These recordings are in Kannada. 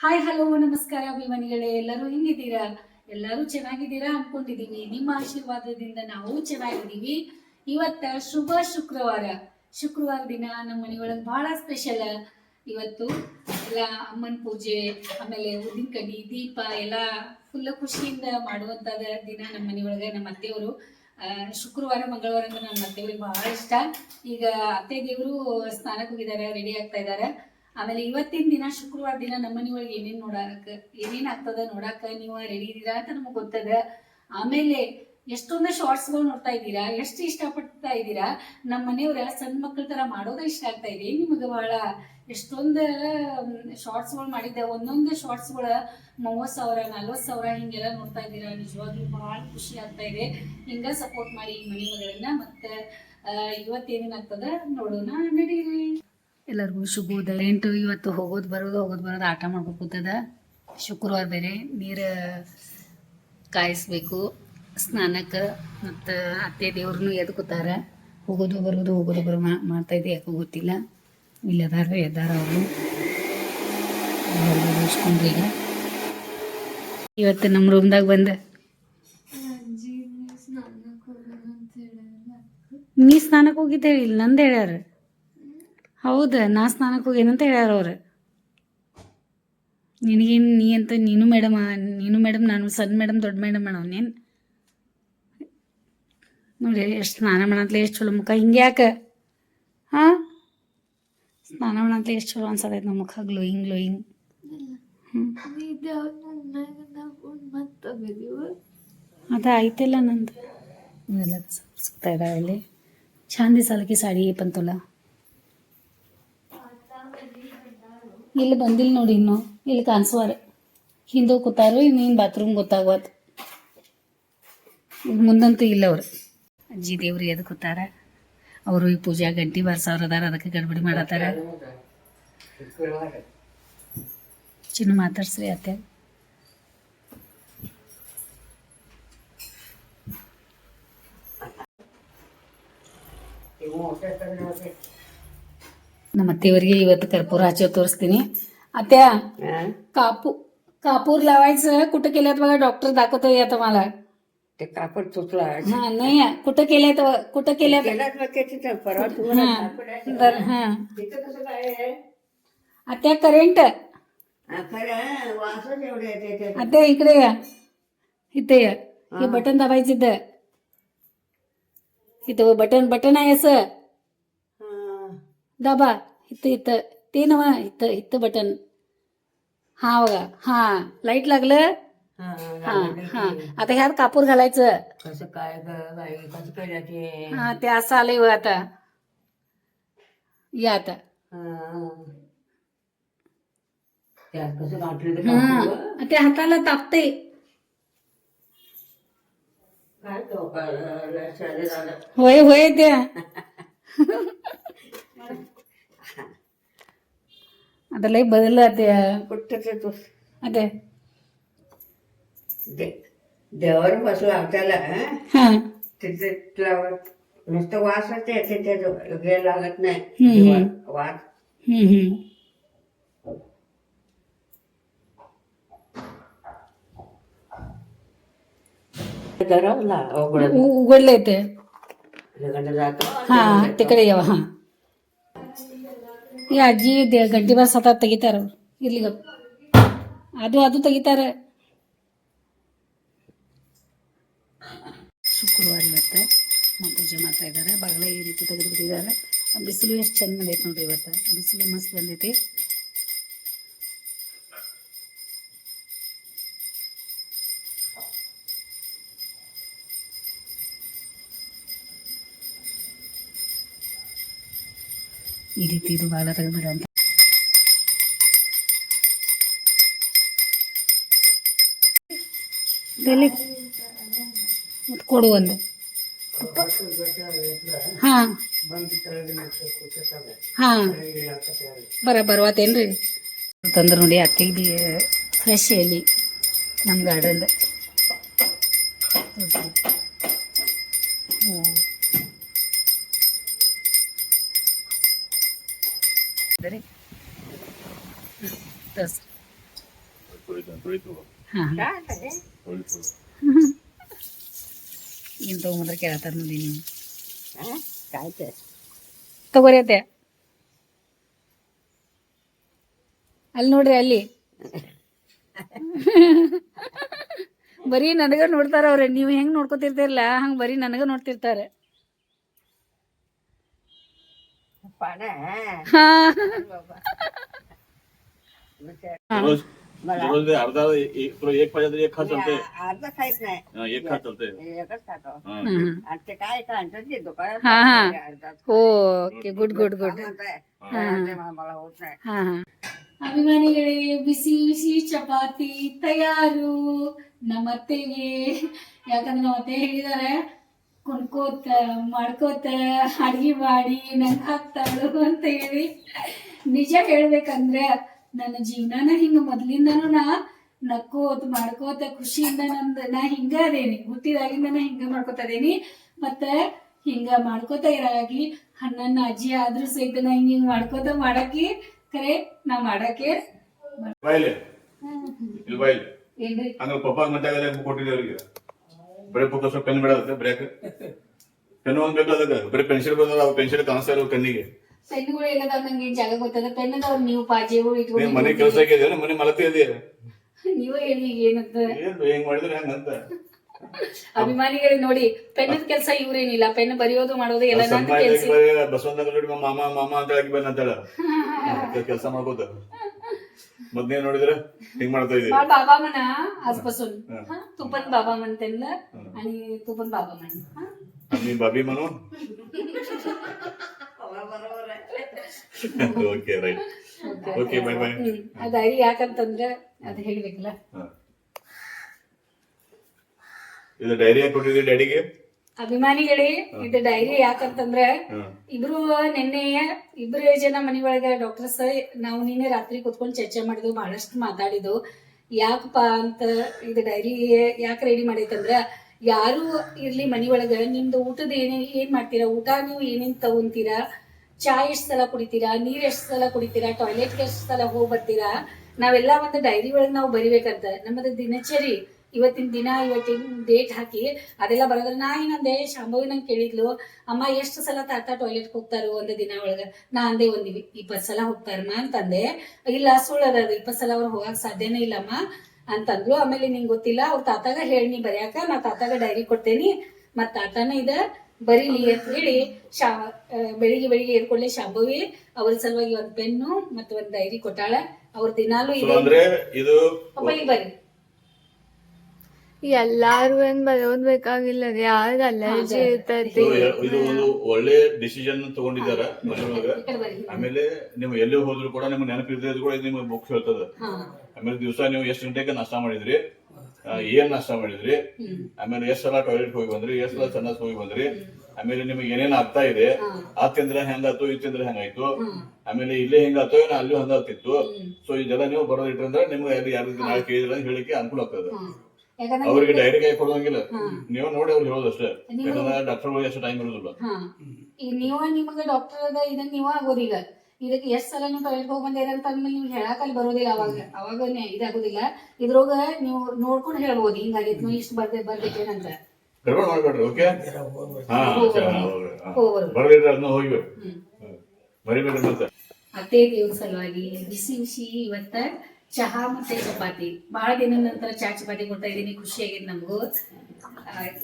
ಹಾಯ್ ಹಲೋ ನಮಸ್ಕಾರ ಅಭಿಮಾನಿಗಳೇ, ಎಲ್ಲರೂ ಹೆಂಗಿದ್ದೀರಾ? ಎಲ್ಲರೂ ಚೆನ್ನಾಗಿದ್ದೀರಾ ಅನ್ಕೊಂಡಿದೀವಿ. ನಿಮ್ಮ ಆಶೀರ್ವಾದದಿಂದ ನಾವು ಚೆನ್ನಾಗಿದ್ದೀವಿ. ಇವತ್ತ ಶುಭ ಶುಕ್ರವಾರ ದಿನ ನಮ್ಮ ಮನೆಯೊಳಗೆ ಬಹಳ ಸ್ಪೆಷಲ್. ಇವತ್ತು ಎಲ್ಲ ಅಮ್ಮನ ಪೂಜೆ, ಆಮೇಲೆ ಉದ್ದಿನ ಕಡ್ಡಿ ದೀಪ ಎಲ್ಲ ಫುಲ್ ಖುಷಿಯಿಂದ ಮಾಡುವಂತದ ದಿನ ನಮ್ಮ ಮನೆಯೊಳಗೆ. ನಮ್ಮ ಅತ್ತೆಯವರು ಶುಕ್ರವಾರ ಮಂಗಳವಾರ ಅಂದ್ರೆ ನಮ್ಮ ಅತ್ತೆಯವ್ರಿಗೆ ಬಹಳ ಇಷ್ಟ. ಈಗ ಅತ್ತೆ ದೇವರು ಸ್ನಾನಕ್ಕೆ ಹೋಗಿದ್ದಾರೆ, ರೆಡಿ ಆಗ್ತಾ ಇದ್ದಾರೆ. ಆಮೇಲೆ ಇವತ್ತಿನ ದಿನ ಶುಕ್ರವಾರ ದಿನ ನಮ್ಮ ಮನೆಯೊಳಗೆ ಏನೇನ್ ಆಗ್ತದ ನೋಡಾಕ ನೀವು ರೆಡಿ ಇದೀರಾ ಅಂತ ನಮಗ್ ಗೊತ್ತದ. ಆಮೇಲೆ ಎಷ್ಟೊಂದು ಶಾರ್ಟ್ಸ್ಗಳು ನೋಡ್ತಾ ಇದ್ದೀರಾ, ಎಷ್ಟು ಇಷ್ಟಪಡ್ತಾ ಇದ್ದೀರಾ. ನಮ್ಮ ಮನೆಯವ್ರ ಸಣ್ಣ ಮಕ್ಕಳ ತರ ಮಾಡೋದ ಇಷ್ಟ ಆಗ್ತಾ ಇದೆ ನಿಮಗೆ ಬಹಳ. ಎಷ್ಟೊಂದು ಶಾರ್ಟ್ಸ್ಗಳು ಮಾಡಿದ್ದೆ, ಒಂದೊಂದು ಶಾರ್ಟ್ಸ್ಗಳ 30,000 40,000 ಹಿಂಗೆಲ್ಲ ನೋಡ್ತಾ ಇದ್ದೀರಾ. ನಿಜವಾಗ್ಲೂ ಬಹಳ ಖುಷಿ ಆಗ್ತಾ ಇದೆ. ಹಿಂಗ ಸಪೋರ್ಟ್ ಮಾಡಿ ಈ ಮನೆ ಮಗಳನ್ನ. ಮತ್ತೆ ಇವತ್ತೇನೇನಾಗ್ತದ ನೋಡೋಣ, ನಡೀರಿ. ಎಲ್ಲರಿಗೂ ಶುಭೋದಯ. ಇವತ್ತು ಹೋಗೋದು ಬರೋದು ಆಟ ಮಾಡ್ಬೇಕು ಕೂತದ. ಶುಕ್ರವಾರ ಬೇರೆ ನೀರು ಕಾಯಿಸ್ಬೇಕು ಸ್ನಾನಕ್ಕೆ. ಮತ್ತು ಅತ್ತೆ ದೇವ್ರನ್ನೂ ಎದ್ಕೋತಾರೆ. ಹೋಗೋದು ಬರೋ ಮಾಡ್ತಾಯಿದ್ದೆ, ಯಾಕೋ ಗೊತ್ತಿಲ್ಲ. ಎದ್ದಾರ ಅವರು ಉಳಿಸ್ಕೊಂಡ್ರಿ. ಈಗ ಇವತ್ತು ನಮ್ಮ ರೂಮ್ದಾಗ ಬಂದ ನೀ ಸ್ನಾನಕ್ಕೆ ಹೋಗಿದ್ದೆ ಹೇಳಿಲ್ಲ, ನಂದು ಹೇಳ್ಯಾರ. ಹೌದಾ, ನಾ ಸ್ನಾನಕ್ಕೆ ಹೋಗೇನಂತ ಹೇಳ್ಯಾರ ಅವ್ರು. ನಿನಗೇನು ನೀನು ಮೇಡಮ್, ನಾನು ಸಣ್ಣ ಮೇಡಮ್ ದೊಡ್ಡ ಮೇಡಮ್ ಮಾಡವನೇನು ನೋಡಿ. ಎಷ್ಟು ಸ್ನಾನ ಮಾಡಂತಲೇ ಎಷ್ಟು ಚಲೋ ಮುಖ. ಹಿಂಗೆ ಯಾಕೆ ಸ್ನಾನ ಮಾಡಂತಲೇ ಎಷ್ಟು ಚಲೋ ಅನ್ಸತೈತೆ ನಮ್ಮ ಮುಖ. ಗ್ಲೋಯಿಂಗ್. ಅದ ಆಯ್ತಿಲ್ಲ ನಂದು. ಇವೆಲ್ಲ ಸಿಗ್ತಾ ಇದ್ದಾವೆ ಇಲ್ಲಿ. ಛಂದಿ ಸಲಕಿ ಸಾಡಿ ಪಂತಲ್ಲ. ಇಲ್ಲಿ ಬಂದಿಲ್ಲ ನೋಡಿ, ಇನ್ನು ಇಲ್ಲಿ ಕಾಣಿಸುವಾರ. ಹಿಂದೆ ಕೂತಾರು, ಇನ್ನೇನು ಬಾತ್ರೂಮ್ ಗೊತ್ತಾಗವತ್ತು. ಮುಂದಂತೂ ಇಲ್ಲ ಅವರು. ಅಜ್ಜಿ ದೇವ್ರು ಎದು ಕೂತಾರ. ಅವರು ಈ ಪೂಜೆ ಗಂಟಿ ಬಾರ್ಸವ್ರದಾರ, ಅದಕ್ಕೆ ಗಡ್ಬಡಿ ಮಾಡತ್ತಾರ. ಚಿನ್ನು ಮಾತಾಡ್ಸ್ರಿ ಅತ್ತೆ. ನಮ್ಮ ಅತ್ತೆಯವರಿಗೆ ಇವತ್ತು ಕರ್ಪೂರ ಹಚ್ಚೋ तोरिस्ತೀನಿ. आत्या कापूर लावायचं कुठं केल्यात बघा, डॉक्टर दाखवतोय आता मला. ते कापड तुटला. हा नाही, कुठं केल्यात आत्या करेंट. आत्या इकडे या, इथे या. हे बटन दाबायचं इथं बटन आहे असं दाबा. इथं ते नव, इथं बटन. हा बघा, हा लाईट लागलं. हा. आता ह्यात कापूर घालायचं. कसं काय कसं करायचे? हा, ते असं आलंय बघ आता. या आता. कसं गाठलं ते हाताला तापते. होय त्या आता लई बदललं त्या. कुठं आता देवावर बसू आपल्याला तिथे नुसतं वास येते, ते लागत नाही वास. उघडलंय ते. जातो. हा, तिकडे यावं. हा, ಈ ಅಜ್ಜಿ ಗಂಟಿ ಬಾರ್ ಸತ ತೆಗಿತಾರ. ಇರ್ಲಿ ಅದು ತೆಗಿತಾರ. ಶುಕ್ರವಾರ ಇವತ್ತು ನಾವು ಪೂಜೆ ಮಾಡ್ತಾ ಇದ್ದಾರೆ. ಬಾಗಿಲ ಈ ರೀತಿ ತೆಗೆದುಬಿಟ್ಟಿದ್ದಾರೆ. ಬಿಸಿಲು ಎಷ್ಟು ಚಂದ ಬಂದೈತೆ ನೋಡ್ರಿ. ಇವತ್ತು ಬಿಸಿಲು ಮಸ್ತ್ ಬಂದೈತಿ. ಈ ರೀತಿ ಇದು ಬಾಲ ತೆಗೆದ್ಬಿಡ ಅಂತ ಮತ್ತೆ ಕೊಡು ಒಂದು. ಹಾಂ ಬರ್ವಾತೇನ್ರಿ ತಂದ್ರೆ ನೋಡಿ. ಅತ್ತಿಗೆ ಫ್ರೆಶ್ ಎಲ್ಲಿ ನಮ್ಮ ಗಾರ್ಡನ್. ಹಾ ಚಾ ಅಂತದೆ? ಏನ್ ತಗೊಂಡ್ರೆ ಕೇಳತ್ತಾರ ನೋಡಿ ನೀವು ಹಾ? ಕಾಯ್ತೆ. ತಗೋರಿ ಅತ್ತೆ ಅಲ್ಲಿ ನೋಡ್ರಿ ಅಲ್ಲಿ ಬರೀ ನನಗ ನೋಡ್ತಾರ ಅವ್ರೆ. ನೀವು ಹೆಂಗ್ ನೋಡ್ಕೊತಿರ್ತಿರಲ್ಲ ಹಂಗ ಬರೀ ನನಗ ನೋಡ್ತಿರ್ತಾರೆ. ಪಾಡ ಹಾ रोज रोज अर्धा एक पाहिजे एक खा चालते अर्धा खायच नाही. एक खा चालते एकच खातो. हा. आणि ते काय आणतात ते दुकानात हा, हा. अर्धा ಓಕೆ ಗುಡ್ ಗುಡ್ ಗುಡ್. म्हणताय. मला होत नाही. ಹಾ ಹಾ ಅಭಿಮಾನಿಗಳೇ, ಬಿಸಿ ಬಿಸಿ ಚಪಾತಿ ತಯಾರು ನಮ್ಮತ್ತೆಗೆ. ಯಾಕಂದ್ರೆ ನಮ್ಮತ್ತೆ ಹೇಳಿದಾರೆ ಕುಣ್ಕೋತ ಮಾಡ್ಕೋತ ಅಡ್ಗೆ ಮಾಡಿ ನಂಗೆ ಹಾಕ್ತಾಳು ಅಂತ ಹೇಳಿ. ನಿಜ ಹೇಳ್ಬೇಕಂದ್ರೆ ನನ್ನ ಜೀವನನ ಹಿಂಗ ಮೊದ್ಲಿಂದನೂ ನಾ ನಕ್ಕೋತ ಮಾಡ್ಕೋತ ಖುಷಿಯಿಂದ ನಾ ಹಿಂಗ ಅದೇನಿ. ಹುಟ್ಟಿದಾಗಿಂದನ ಹಿಂಗ ಮಾಡ್ಕೋತ ಅದೇನಿ. ಮತ್ತೆ ಹಿಂಗ ಮಾಡ್ಕೋತ ಇರಾಗಿ ನನ್ನ ಅಜ್ಜಿ ಆದ್ರೂ ಸಹಿತ ನಾ ಹಿಂಗ ಮಾಡ್ಕೋತ ಮಾಡಕ್ಕೆ ಖರೆ ನಾ ಮಾಡಕ್ಕೆ ಬಾಯಿಲೆ ಇಲ್ಲಿ ಬಾಯಿಲೆ ಏನ್ರಿ ಹಂಗ ಪಪ್ಪ ಮತ್ತೆ ಕೊಟ್ಟಿದ್ದೆ ಅವ್ರಿಗೆ ಬರೀ ಪುಕ್ಕ ಸ್ವಲ್ಪ ಪೆನ್ ಬಿಡೋದಕ್ಕೆ ಬ್ರೇಕ್ ಪೆನ್ ಒಂದ್ ಬೇಕು ಅದಕ್ಕೆ ಬರೀ ಪೆನ್ಸಿಲ್ ಬರೋದು ಅವು ಪೆನ್ಸಿಲ್ ಕಾಣಿಸ್ತಾ ಇರೋ ಕಣ್ಣಿಗೆ. ಪೆನ್ಗಳು ಎಲ್ಲದಾವ್ ನಂಗೆ ಏನ್ ಜಾಗ ಗೊತ್ತದ. ಪೆನ್ನದವ್ರು ನೀವು ಪಾಜೆಗಳು ನೀನ್ ಇಟ್ಕೊಂಡು ಮನೆ ಕೆಲಸ ಆಗಿದೆಯಾ ಮನೆ ಮಲತಿ ಇದೆಯಾ ನೀವೇ ಹೇಳಿ ಈಗ ಏನಂತ. ಏನ್ ಹೆಂಗ್ ಮಾಡಿದ್ರೆ ಹೆಂಗಂತ ಅಭಿಮಾನಿಗಳಿಗೆ ನೋಡಿ, ಪೆನ್ನದ ಕೆಲಸ ಇವ್ರೇನಿಲ್ಲ. ಪೆನ್ ಬರೆಯೋದು ಮಾಡೋದು ಎಲ್ಲ ನಂದು ಕೆಲಸ. ಬಸವಂತ ನೋಡಿ ಮಾಮ ಮಾಮ ಅಂತ ಹೇಳಿ ಬಂದ ಅಂತೇಳ ಕೆಲಸ ಮಾಡ್ಕೋತ ಮೊದ್ಲೇ ನೋಡಿದ್ರೆ ಹಿಂಗ್ ಮಾಡ್ತಾ ಇದೀವಿ. बाळ बाबा म्हणा आजपासून. तू पण बाबा म्हण त्यांना आणि तू पण बाबा म्हण. मी बाबी म्हणू. बरोबर आहे. Okay right okay bye bye. ಆ ಡೈರಿ ಯಾಕಂತಂದ್ರೆ ಅದ್ ಹೇಳ್ಬೇಕಲ್ಲ. ಇದು ಡೈರಿ ಯಾಕೆ ಕೊಟ್ಟಿದ್ರಿ ಡ್ಯಾಡಿಗೆ? ಅಭಿಮಾನಿಗಳೇ, ಇದು ಡೈರಿ ಯಾಕಂತಂದ್ರೆ ಇಬ್ರು ನಿನ್ನೆ ಇಬ್ರು ಜನ ಮನಿ ಒಳಗ ಡಾಕ್ಟರ್ಸ್ ನಾವು ನಿನ್ನೆ ರಾತ್ರಿ ಕುತ್ಕೊಂಡು ಚರ್ಚೆ ಮಾಡಿದ್ವು, ಬಹಳಷ್ಟು ಮಾತಾಡಿದ್ವು. ಯಾಕಪ್ಪ ಅಂತ ಇದು ಡೈರಿ ಯಾಕೆ ರೆಡಿ ಮಾಡೈತಂದ್ರ, ಯಾರು ಇರ್ಲಿ ಮನಿ ಒಳಗ ನಿಮ್ದು ಊಟದ ಏನ್ ಮಾಡ್ತೀರಾ, ಊಟ ನೀವು ಏನೇನ್ ತಗೊಂತೀರಾ, ಚಾ ಎಷ್ಟ್ ಸಲ ಕುಡಿತೀರಾ, ನೀರ್ ಎಷ್ಟ್ ಸಲ ಕುಡಿತೀರಾ, ಟಾಯ್ಲೆಟ್ಗೆ ಎಷ್ಟ್ ಸಲ ಹೋಗಿ ಬರ್ತೀರಾ, ನಾವೆಲ್ಲ ಒಂದು ಡೈರಿ ಒಳಗೆ ನಾವು ಬರಿಬೇಕಂತ. ನಮ್ಮದು ದಿನಚರಿ ಇವತ್ತಿನ ದಿನ ಇವತ್ತಿನ ಡೇಟ್ ಹಾಕಿ ಅದೆಲ್ಲ ಬರೋದ್ರ. ನಾ ಏನಂದೆ, ಶಾಂಭವಿ ನಂಗೆ ಕೇಳಿದ್ಲು, ಅಮ್ಮ ಎಷ್ಟು ಸಲ ತಾತ ಟಾಯ್ಲೆಟ್ ಹೋಗ್ತಾರೋ ಒಂದು ದಿನ ಒಳಗ. ನಾ ಅಂದೆ 20 ಸಲ ಹೋಗ್ತಾರಮ್ಮ ಅಂತಂದೆ. ಇಲ್ಲ ಸುಳ್ಳದ, 20 ಸಲ ಅವ್ರು ಹೋಗಕ್ ಸಾಧ್ಯನೇ ಇಲ್ಲಮ್ಮ ಅಂತಂದ್ಲು. ಆಮೇಲೆ ನಿಂಗೆ ಗೊತ್ತಿಲ್ಲ, ಅವ್ರ ತಾತಾಗ ಹೇಳಿ ನೀ ಬರ್ಯಾಕ, ನಾ ತಾತಾಗ ಡೈರಿ ಕೊಡ್ತೇನಿ, ಮತ್ ತಾತಾನ ಇದ ಬರೀಲಿ ಅಂತ ಹೇಳಿ ಬೆಳಿಗ್ಗೆ ಏರ್ಕೊಳ್ಳೆ ಶಾಂಭವಿ ಅವ್ರ ಸಲುವಾಗಿ ಒಂದ್ ಪೆನ್ನು ಮತ್ತ ಒಂದ್ ಡೈರಿ ಕೊಟ್ಟಾಳ. ಅವ್ರ ದಿನಾಲು ಅಂದ್ರೆ ಇದು ಬರ್ರಿ. ಎಲ್ಲಾರು ಏನ್ ಬರೋದ್ ಬೇಕಾಗಿಲ್ಲ, ಯಾವ್ದು ಅಲರ್ಜಿ ಇರ್ತೈತಿ. ಇದು ಒಂದು ಒಳ್ಳೆ ಡಿಸಿಷನ್ ತಗೊಂಡಿದಾರ ಮನೆಯೊಳಗ. ಆಮೇಲೆ ನೀವು ಎಲ್ಲಿ ಹೋದ್ರು ಕೂಡ ನಿಮ್ಗೆ ನೆನಪಿದ್ರೆ ಕೂಡ ನಿಮ್ಗೆ ಬುಕ್ ಹೇಳ್ತದ. ಆಮೇಲೆ ದಿವಸ ನೀವು ಎಷ್ಟು ಗಂಟೆಗೆ ನಾಷ್ಟ ಮಾಡಿದ್ರಿ, ಏನ್ ನಾಷ್ಟ ಮಾಡಿದ್ರಿ, ಆಮೇಲೆ ಎಷ್ಟ್ ಸಲ ಟಾಯ್ಲೆಟ್ ಹೋಗಿ ಬಂದ್ರಿ, ಎಷ್ಟ್ ಸಲ ಸಣ್ಣಸ್ ಹೋಗಿ ಬಂದ್ರಿ, ಆಮೇಲೆ ನಿಮ್ಗೆ ಏನೇನ್ ಆಗ್ತಾ ಇದೆ, ಆ ತಿಂದ್ರೆ ಹೆಂಗಾಯ್ತು, ಈ ತಿಂದ್ರೆ ಹೆಂಗಾಯ್ತು, ಆಮೇಲೆ ಇಲ್ಲೇ ಹೆಂಗಾಯ್ತು ಏನೋ ಅಲ್ಲೂ ಹಂಗಾಗ್ತಿತ್ತು. ಸೊ ಇದೆಲ್ಲ ನೀವು ಬರೋದ್ ಇಟ್ರಂದ್ರೆ ನಿಮ್ಗೆ ಯಾರು ನಾಳೆ ಕೇಳಿದ್ರೆ ಹೇಳಿಕೆ ಅನುಕೂಲ ಆಗ್ತದೆ. ಅವ್ರಿಗೆ ಡೈರಿ ಕೈ ಕೊಡೋಂಗಿಲ್ಲ, ನೀವು ನೋಡಿ ಅವ್ರಿಗೆ ಹೇಳೋದಷ್ಟೇ. ಯಾಕಂದ್ರೆ ಡಾಕ್ಟರ್ಗಳು ಎಷ್ಟು ಟೈಮ್ ಇರೋದಿಲ್ಲ. ಈಗ ನಿಮಗೆ ಡಾಕ್ಟರ್ ಅದ ಇದನ್ನ ನೀವ ಆಗೋದಿಲ್ಲ. ಇದಕ್ಕೆ ಎಷ್ಟ್ ಸಲ ನೀವು ಟಾಯ್ಲೆಟ್ ಹೋಗಿ ಬಂದಿರ ಅಂತ ಅಂದ್ಮೇಲೆ ನೀವು ಹೇಳಕ್ ಅಲ್ಲಿ ಬರೋದಿಲ್ಲ. ಅವಾಗ ಇದಾಗೋದಿಲ್ಲ. ಇದ್ರೊಳಗ ನೀವು ನೋಡ್ಕೊಂಡು ಹೇಳ್ಬೋದು, ಹಿಂಗಾಗೈತಿ ಇಷ್ಟು ಬರ್ಬೇಕೇನಂತ. ಗರ್ಭ ಮಾಡ್ಬೇಡ್ರಿ. ಓಕೆ, ಹಾ ಬರ್ಬೇಡ್ರಿ, ಅದನ್ನ ಹೋಗ್ಬೇಡ್ರಿ, ಬರಿಬೇಡ್ರಿ. ಮತ್ತೆ ಅತ್ತೆ ದೇವ್ರ ಸಲುವಾಗಿ ಬಿಸಿ ಬಿಸಿ ಇವತ್ತ ಚಹಾ ಮತ್ತೆ ಚಪಾತಿ. ಬಹಳ ದಿನದ ನಂತರ ಚಹಾ ಚಪಾತಿ ಕೊಡ್ತಾ ಇದೀನಿ, ಖುಷಿ ಆಗೈತಿ ನಮಗೂ.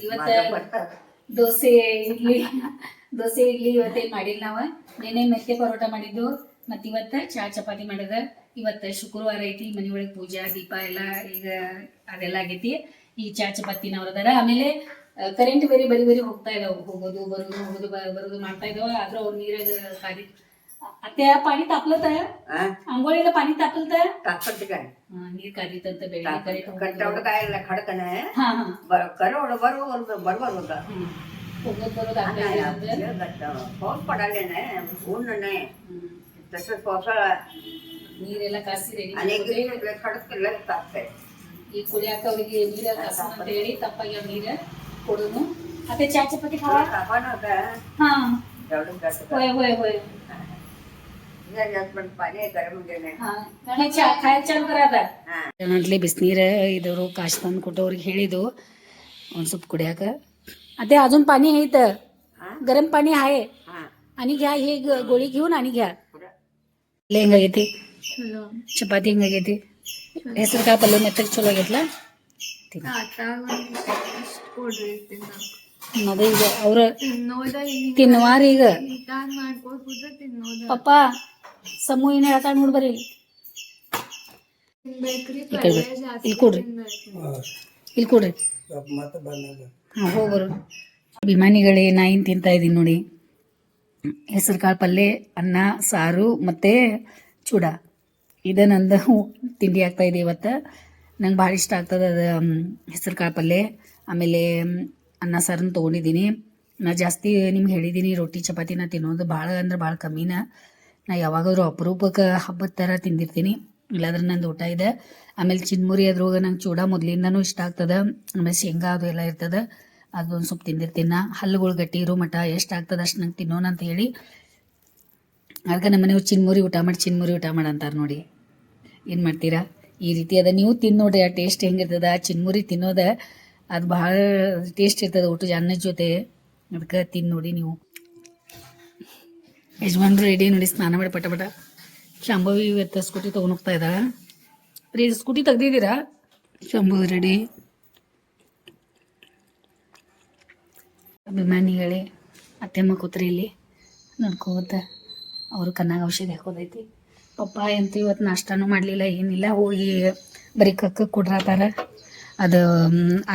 ಇವತ್ತ ದೋಸೆ ಇಡ್ಲಿ ಇವತ್ತೇನ್ ಮಾಡಿಲ್ಲ. ನಾವ ನೆನೆ ಮೆತ್ತೆ ಪರೋಟ ಮಾಡಿದ್ದು, ಮತ್ ಇವತ್ತ ಚಹಾ ಚಪಾತಿ ಮಾಡಿದ. ಇವತ್ತ ಶುಕ್ರವಾರ ಐತಿ, ಮನಿ ಒಳಗ್ ಪೂಜಾ ದೀಪ ಎಲ್ಲ ಈಗ ಅದೆಲ್ಲ ಆಗೈತಿ. ಈ ಚಹಾ ಚಪಾತಿ ಅವ್ರದಾರ. ಆಮೇಲೆ ಕರೆಂಟ್ ಬರೀ ಹೋಗ್ತಾ ಇದಾವ, ಬರೋದು ಮಾಡ್ತಾ ಇದಾವ. ಆದ್ರೂ ಅವ್ರ ನೀರಾಗ ಕಾದಿ. आता पाणी तापलं तर आंघोळीला पाणी तापलं तर तापत काय नीर काढीत बेळी कंटावलं काय खडक नाही. हा करोड बरोबर होता. पाऊस पडायला नाही, ऊन नाही, तसंच पावसाळा ನೀರೆಲ್ಲ ಕಾಸಿ ರೆಡಿ आणि खडक तापतंय. ಈ ಕುಡಿಯಾಕ ಅವ್ರಿಗೆ ನೀರ ಕಾಸ ಅಂತ ಹೇಳಿ ತಪ್ಪಾಗಿ ನೀರ ಕೊಡುನು. आता चहा चपाती खावा. हा होय होय होय. पण पाणी गरम म्हणजे नाही. खायला चालू करा आता. ಅಂತಲೇ ಬಿಸಿನೀರು ಇದರು ಕಾಶ್ ತಂದು ಕೊಟ್ಟವ್ರಿಗೆ ಹೇಳಿದ್ದು ಒಂದು ಸ್ವಲ್ಪ ಕುಡಿಯಾಕ. ಅದೇ अजून पाणी आहे इथं, गरम पाणी आहे आणि घ्या, हे गोळी घेऊन आणि घ्या. ಇಲ್ಲ ಹೆಂಗಾಗೈತಿ ಚಪಾತಿ ಹೆಂಗಾಗೈತಿ? ಹೆಸರು ಕಾಳು ಪಲ್ಯ ಮೆತ್ತಗೆ ಚಲೋ ಆಗೈತ್ಲ? ಅದೇ ಈಗ ಅವ್ರ ತಿನ್ನುವಾರ ಈಗ ಪಪ್ಪ ಸಮೂ ಏನ್ ಹೇಳ್ತಾಳ ನೋಡ್ ಬರ್ರಿ. ಇಲ್ಲಿ ಕೊಡ್ರಿ, ಇಲ್ಲಿ ಕೊಡ್ರಿ. ಹಾಂ ಹೋಗ್ಬರು. ಅಭಿಮಾನಿಗಳೇ, ನಾ ಏನು ತಿಂತಾ ಇದ್ದೀನಿ ನೋಡಿ, ಹೆಸರು ಕಾಳು ಪಲ್ಯ, ಅನ್ನ, ಸಾರು ಮತ್ತು ಚೂಡ. ಇದು ನಂದು ತಿಂಡಿ ಆಗ್ತಾಯಿದೆ ಇವತ್ತು. ನಂಗೆ ಭಾಳ ಇಷ್ಟ ಆಗ್ತದೆ ಅದು ಹೆಸರು ಕಾಳು ಪಲ್ಯ. ಆಮೇಲೆ ಅನ್ನ ಸಾರನ್ನು ತೊಗೊಂಡಿದ್ದೀನಿ. ನಾ ಜಾಸ್ತಿ ನಿಮ್ಗೆ ಹೇಳಿದ್ದೀನಿ, ರೊಟ್ಟಿ ಚಪಾತಿನ ತಿನ್ನೋದು ಭಾಳ ಅಂದ್ರೆ ಭಾಳ ಕಮ್ಮಿನ. ನಾ ಯಾವಾಗಾದ್ರೂ ಅಪರೂಪಕ್ಕೆ ಹಬ್ಬದ ಥರ ತಿಂದಿರ್ತೀನಿ, ಇಲ್ಲಾಂದ್ರೆ ನಂದು ಊಟ ಇದೆ. ಆಮೇಲೆ ಚಿನ್ಮುರಿ ಅದ್ರೊಳಗೆ ನಂಗೆ ಚೂಡ ಮೊದಲಿಂದನೂ ಇಷ್ಟ ಆಗ್ತದೆ. ಆಮೇಲೆ ಶೇಂಗಾ ಅದು ಎಲ್ಲ ಇರ್ತದೆ, ಅದೊಂದು ಸ್ವಲ್ಪ ತಿಂದಿರ್ತೀನಿ. ನಾ ಹಲ್ಲುಗಳು ಗಟ್ಟಿ ಇರೋ ಮಠ ಎಷ್ಟು ಆಗ್ತದೆ ಅಷ್ಟು ನಂಗೆ ತಿನ್ನೋಣ ಅಂತ ಹೇಳಿ ಅದಕ್ಕೆ ನಮ್ಮ ಮನೆಯವ್ರು ಚಿನ್ಮುರಿ ಊಟ ಮಾಡಿ ಅಂತಾರೆ ನೋಡಿ. ಏನು ಮಾಡ್ತೀರಾ, ಈ ರೀತಿ ಅದ. ನೀವು ತಿಂದು ನೋಡ್ರಿ, ಆ ಟೇಸ್ಟ್ ಹೆಂಗಿರ್ತದ. ಆ ಚಿನ್ಮುರಿ ತಿನ್ನೋದು ಅದು ಭಾಳ ಟೇಸ್ಟ್ ಇರ್ತದೆ ಊಟದ ಅನ್ನದ ಜೊತೆ. ಅದಕ್ಕೆ ತಿಂದು ನೋಡಿ ನೀವು. ಯಜಮಾನ್ರು ರೆಡಿ ನೋಡಿ, ಸ್ನಾನ ಮಾಡಿ ಪಟ ಪಟ. ಶಾಂಭವಿ ಇವತ್ತು ಸ್ಕೂಟಿ ತೊಗೊಂಡು ಹೋಗ್ತಾ ಇದ್ದಾಳೆ. ರೀ ಸ್ಕೂಟಿ ತೆಗ್ದಿದ್ದೀರಾ? ಶಾಂಭವಿ ರೆಡಿ. ಅಭಿಮಾನಿಗಳೇ, ಅತ್ತೆಮ್ಮ ಕೂತ್ರಿ ಇಲ್ಲಿ ನೋಡ್ಕೋತ. ಅವರು ಕಣ್ಣಾಗ ಔಷಧಿ ಹಾಕೋದೈತಿ. ಪಪ್ಪ ಎಂತೂ ಇವತ್ತು ನಾಷ್ಟಾನೂ ಮಾಡಲಿಲ್ಲ, ಏನಿಲ್ಲ. ಹೋಗಿ ಬರೀ ಕಕ್ಕ ಕೊಡ್ರತಾರ. ಅದು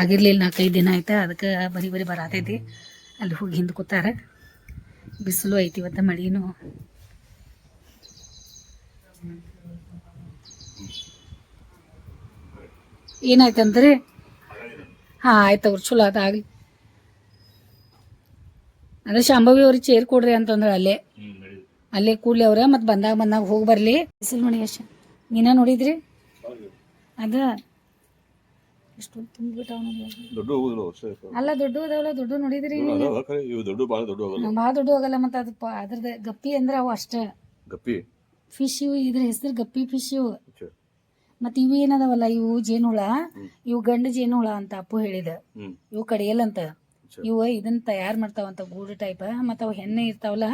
ಆಗಿರ್ಲಿಲ್ಲ 4-5 ದಿನ ಆಯ್ತು, ಅದಕ್ಕೆ ಬರೀ ಬರತೈತಿ. ಅಲ್ಲಿ ಹೋಗಿ ಹಿಂದೆ ಕೂತಾರ. ಬಿಸಿಲು ಐತಿ ಇವತ್ತು, ಮಳಿನೂ. ಏನಾಯ್ತಂದ್ರಿ? ಹಾಂ ಆಯ್ತು ಅವ್ರು, ಚಲೋ ಅದಾಗಲಿ. ಅದೇ ಶಾಂಭವಿ ಅವ್ರಿಗೆ ಚೇರ್ ಕೊಡ್ರಿ ಅಂತಂದ್ರೆ ಅಲ್ಲೇ ಕೂಡ್ಲಿ ಅವ್ರ. ಮತ್ತು ಬಂದಾಗ ಹೋಗಿ ಬರಲಿ. ಬಿಸಿಲು ನೋಡಿ ಅಷ್ಟ. ನೀನ ನೋಡಿದ್ರಿ ಅದ ಎಷ್ಟು ತುಂಬಿಬಿಟ್ಟಾವ ಅಲ್ಲ, ದೊಡ್ಡ ಅದಾವಲ್ಲ, ದೊಡ್ಡ ನೋಡಿದ್ರಿ? ಭಾಳ ದೊಡ್ಡ ಹೋಗಲ್ಲ. ಮತ್ತು ಅದು ಅದ್ರದ್ದು ಗಪ್ಪಿ ಅಂದ್ರೆ ಅವು ಅಷ್ಟೇ ಫಿಶ್. ಇವು ಇದ್ರ ಹೆಸರು ಗಪ್ಪಿ ಫಿಶ್ ಇವು. ಮತ್ತು ಇವು ಏನದಾವಲ್ಲ, ಇವು ಜೇನುಹುಳ, ಇವು ಗಂಡು ಜೇನುಹುಳ ಅಂತ ಅಪ್ಪು ಹೇಳಿದ. ಇವು ಕಡಿಯಲ್ಲಂತ. ಇವು ಇದನ್ನ ತಯಾರು ಮಾಡ್ತಾವಂತ, ಗೂಡು ಟೈಪ್. ಮತ್ತು ಅವು ಹೆಣ್ಣೆ ಇರ್ತಾವಲ್ಲ,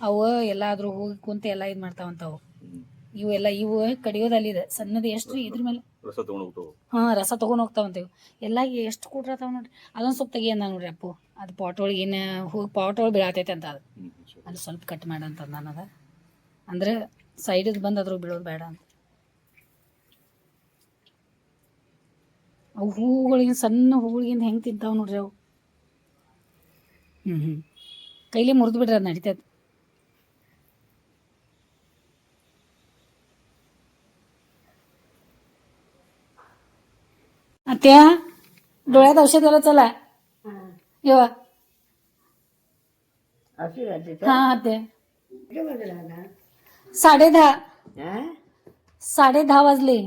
ಅವು ಎಲ್ಲಾದ್ರೂ ಹೋಗಿ ಕುಂತ ಎಲ್ಲ ಇದು ಮಾಡ್ತಾವಂತವು. ಇವು ಕಡಿಯೋದಲ್ಲಿದೆ ಸಣ್ಣದು. ಎಷ್ಟು ಇದ್ರ ಮೇಲೆ ಹಾಂ ರಸ ತೊಗೊಂಡು ಹೋಗ್ತಾವಂತೇವು ಎಲ್ಲ. ಎಷ್ಟು ಕೂಡ್ರತಾವ ನೋಡ್ರಿ. ಅದೊಂದು ಸ್ವಲ್ಪ ತೆಗಿಯಂದ ನೋಡ್ರಿ ಅಪ್ಪು. ಅದು ಪಾಟ್ ಒಳಗೆ ಏನು ಹೋಗಿ ಪಾಟ್ ಒಳಗೆ ಬೀಳತೈತೆ ಅಂತ. ಅದು ಸ್ವಲ್ಪ ಕಟ್ ಮಾಡಂತ ನನಗೆ, ಅಂದ್ರೆ ಸೈಡಿಗೆ ಬಂದು ಅದ್ರಾಗ ಬೀಳೋದು ಬೇಡ ಅಂತ. ಅವು ಹೂವುಗಳಿಗೆ, ಸಣ್ಣ ಹೂವುಗಳಿಗಿಂದ ಹೆಂಗೆ ತಿಂತಾವೆ ನೋಡ್ರಿ ಅವು. ಕೈಲಿ ಮುರಿದು ಬಿಡ್ರಿ, ಅದು ನಡೀತೈತೆ. ಅತ್ಯ डोळ्यात औषध घाला चला. येवा. हा ते 10:30 वाजले.